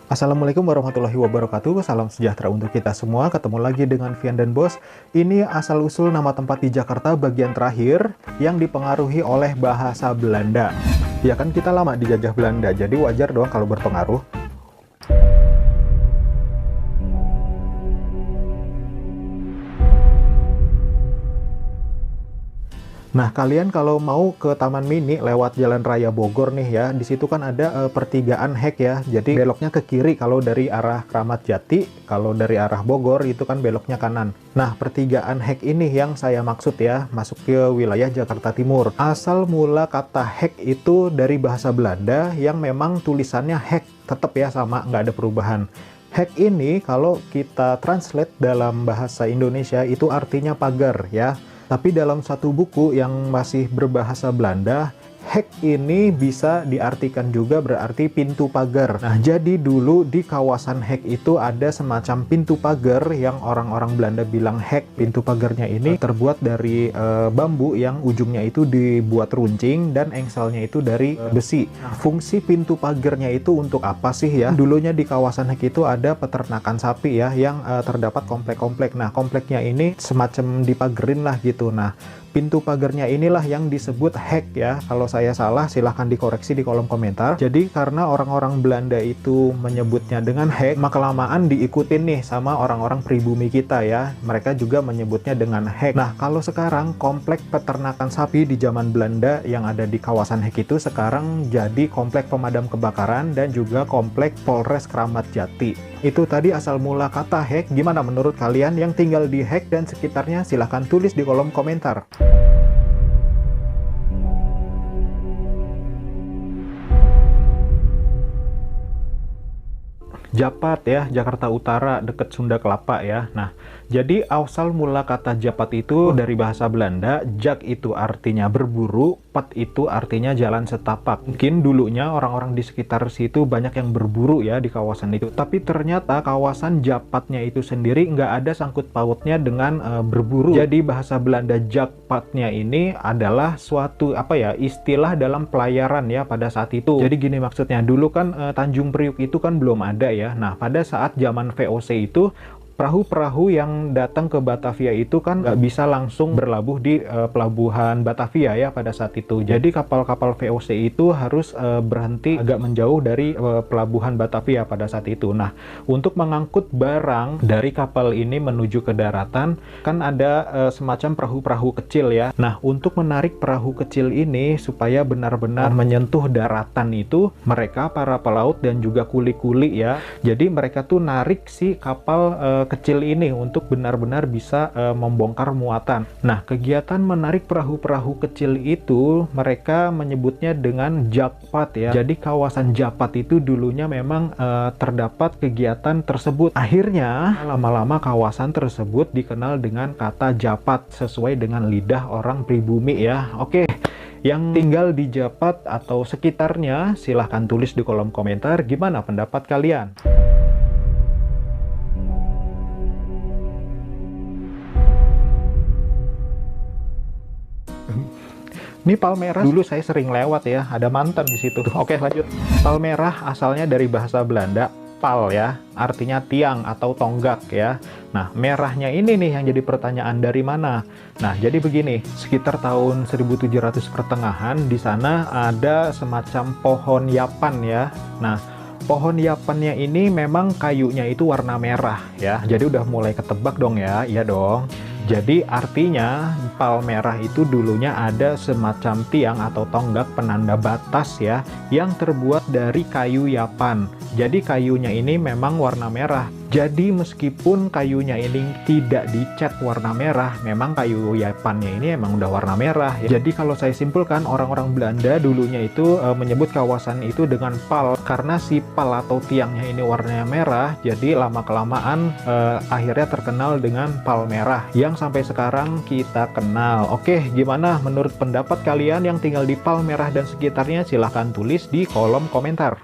Assalamualaikum warahmatullahi wabarakatuh. Salam sejahtera untuk kita semua. Ketemu lagi dengan Vian dan Bos. Ini asal-usul nama tempat di Jakarta bagian terakhir yang dipengaruhi oleh bahasa Belanda. Ya kan kita lama dijajah Belanda, jadi wajar dong kalau berpengaruh. Nah, kalian kalau mau ke Taman Mini lewat Jalan Raya Bogor nih ya, di situ kan ada pertigaan Hek ya. Jadi beloknya ke kiri kalau dari arah Kramat Jati, kalau dari arah Bogor itu kan beloknya kanan. Nah, pertigaan Hek ini yang saya maksud ya, masuk ke wilayah Jakarta Timur. Asal mula kata Hek itu dari bahasa Belanda yang memang tulisannya Hek, tetap ya sama, nggak ada perubahan. Hek ini kalau kita translate dalam bahasa Indonesia itu artinya pagar ya. Tapi dalam satu buku yang masih berbahasa Belanda, Hek ini bisa diartikan juga berarti pintu pagar. Nah, jadi dulu di kawasan Hek itu ada semacam pintu pagar yang orang-orang Belanda bilang Hek. Pintu pagarnya ini terbuat dari bambu yang ujungnya itu dibuat runcing dan engselnya itu dari besi. Nah, fungsi pintu pagarnya itu untuk apa sih ya? Dulunya di kawasan Hek itu ada peternakan sapi ya yang terdapat komplek-komplek. Nah, kompleknya ini semacam dipagerin lah gitu. Nah, pintu pagarnya inilah yang disebut Hek ya. Kalau saya salah silahkan dikoreksi di kolom komentar. Jadi karena orang-orang Belanda itu menyebutnya dengan Hek, maka kelamaan diikutin nih sama orang-orang pribumi kita ya. Mereka juga menyebutnya dengan Hek. Nah, kalau sekarang komplek peternakan sapi di zaman Belanda yang ada di kawasan Hek itu sekarang jadi komplek pemadam kebakaran dan juga komplek Polres Kramat Jati. Itu tadi asal mula kata Hek. Gimana menurut kalian yang tinggal di Hek dan sekitarnya? Silahkan tulis di kolom komentar. Japat ya, Jakarta Utara, dekat Sunda Kelapa ya. Nah, jadi asal mula kata Japat itu dari bahasa Belanda. Jak itu artinya berburu, pat itu artinya jalan setapak. Mungkin dulunya orang-orang di sekitar situ banyak yang berburu ya di kawasan itu. Tapi ternyata kawasan Japatnya itu sendiri nggak ada sangkut pautnya dengan berburu. Jadi bahasa Belanda Jakpatnya ini adalah suatu istilah dalam pelayaran ya pada saat itu. Jadi gini maksudnya, dulu kan Tanjung Priuk itu kan belum ada ya. Nah, pada saat zaman VOC itu, perahu-perahu yang datang ke Batavia itu kan nggak bisa langsung berlabuh di pelabuhan Batavia ya pada saat itu. Jadi kapal-kapal VOC itu harus berhenti agak menjauh dari pelabuhan Batavia pada saat itu. Nah, untuk mengangkut barang dari kapal ini menuju ke daratan, kan ada semacam perahu-perahu kecil ya. Nah, untuk menarik perahu kecil ini supaya benar-benar menyentuh daratan itu, mereka para pelaut dan juga kuli-kuli ya. Jadi mereka tuh narik si kapal kecil ini untuk benar-benar bisa membongkar muatan. Nah, kegiatan menarik perahu-perahu kecil itu mereka menyebutnya dengan jakpat ya. Jadi kawasan Japat itu dulunya memang terdapat kegiatan tersebut. Akhirnya lama-lama kawasan tersebut dikenal dengan kata Japat sesuai dengan lidah orang pribumi ya. Oke. Yang tinggal di Japat atau sekitarnya silahkan tulis di kolom komentar gimana pendapat kalian. Ini Palmerah dulu saya sering lewat ya, ada mantan di situ. Oke, lanjut. Palmerah asalnya dari bahasa Belanda, pal ya, artinya tiang atau tonggak ya. Nah, merahnya ini nih yang jadi pertanyaan dari mana? Nah, jadi begini, sekitar tahun 1700 pertengahan di sana ada semacam pohon yapan ya. Nah, pohon yapannya ini memang kayunya itu warna merah ya. Jadi udah mulai ketebak dong ya, iya dong. Jadi artinya Palmerah itu dulunya ada semacam tiang atau tonggak penanda batas ya yang terbuat dari kayu yapan. Jadi kayunya ini memang warna merah. Jadi meskipun kayunya ini tidak dicat warna merah, memang kayu yapannya ini emang udah warna merah ya. Jadi kalau saya simpulkan, orang-orang Belanda dulunya itu menyebut kawasan itu dengan pal karena si pal atau tiangnya ini warnanya merah. Jadi lama-kelamaan akhirnya terkenal dengan Palmerah yang sampai sekarang kita kenal. Oke, gimana menurut pendapat kalian yang tinggal di Palmerah dan sekitarnya? Silahkan tulis di kolom komentar.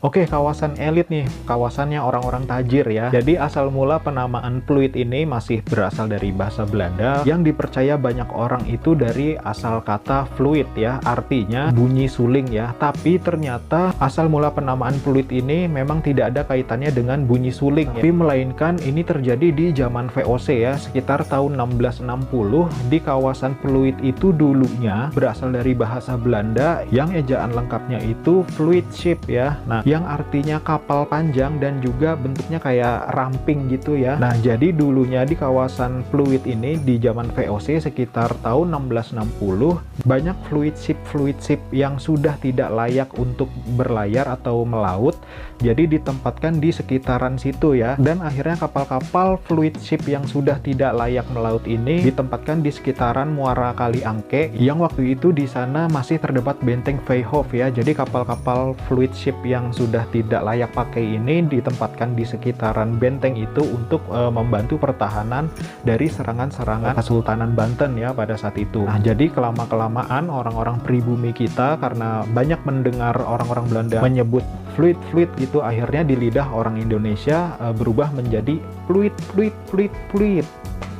Oke, kawasan elit nih, kawasannya orang-orang tajir ya. Jadi asal mula penamaan Pluit ini masih berasal dari bahasa Belanda yang dipercaya banyak orang itu dari asal kata fluid ya, artinya bunyi suling ya. Tapi ternyata asal mula penamaan Pluit ini memang tidak ada kaitannya dengan bunyi suling ya. Tapi melainkan ini terjadi di zaman VOC ya, sekitar tahun 1660 di kawasan Pluit itu dulunya berasal dari bahasa Belanda yang ejaan lengkapnya itu fluid ship ya. Nah, yang artinya kapal panjang dan juga bentuknya kayak ramping gitu ya. Nah, jadi dulunya di kawasan Pluit ini di zaman VOC sekitar tahun 1660 banyak fluid ship yang sudah tidak layak untuk berlayar atau melaut, jadi ditempatkan di sekitaran situ ya. Dan akhirnya kapal-kapal fluid ship yang sudah tidak layak melaut ini ditempatkan di sekitaran Muara Kali Angke yang waktu itu di sana masih terdapat benteng Veihof ya. Jadi kapal-kapal fluid ship yang sudah tidak layak pakai ini ditempatkan di sekitaran benteng itu untuk membantu pertahanan dari serangan-serangan Kesultanan Banten ya pada saat itu. Nah, jadi kelama-kelamaan orang-orang pribumi kita karena banyak mendengar orang-orang Belanda menyebut fluid gitu, akhirnya di lidah orang Indonesia berubah menjadi fluid.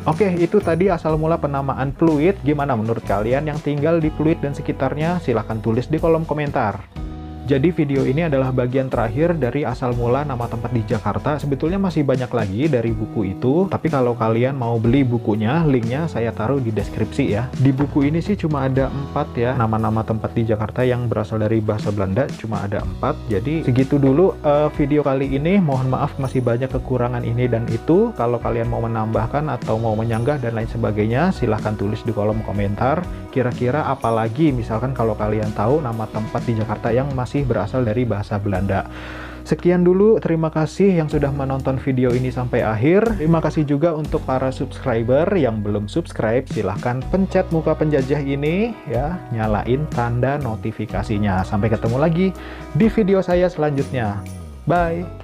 Oke, itu tadi asal mula penamaan Pluit. Gimana menurut kalian yang tinggal di Pluit dan sekitarnya? Silahkan tulis di kolom komentar. Jadi video ini adalah bagian terakhir dari asal mula nama tempat di Jakarta. Sebetulnya masih banyak lagi dari buku itu, tapi kalau kalian mau beli bukunya, linknya saya taruh di deskripsi ya. Di buku ini sih cuma ada 4 ya, nama-nama tempat di Jakarta yang berasal dari bahasa Belanda, cuma ada 4. Jadi segitu dulu video kali ini. Mohon maaf masih banyak kekurangan ini dan itu. Kalau kalian mau menambahkan atau mau menyanggah dan lain sebagainya, silahkan tulis di kolom komentar. Kira-kira apalagi misalkan kalau kalian tahu nama tempat di Jakarta yang masih berasal dari bahasa Belanda. Sekian dulu, terima kasih yang sudah menonton video ini sampai akhir. Terima kasih juga untuk para subscriber yang belum subscribe, silahkan pencet muka penjajah ini ya, nyalain tanda notifikasinya. Sampai ketemu lagi di video saya selanjutnya. Bye!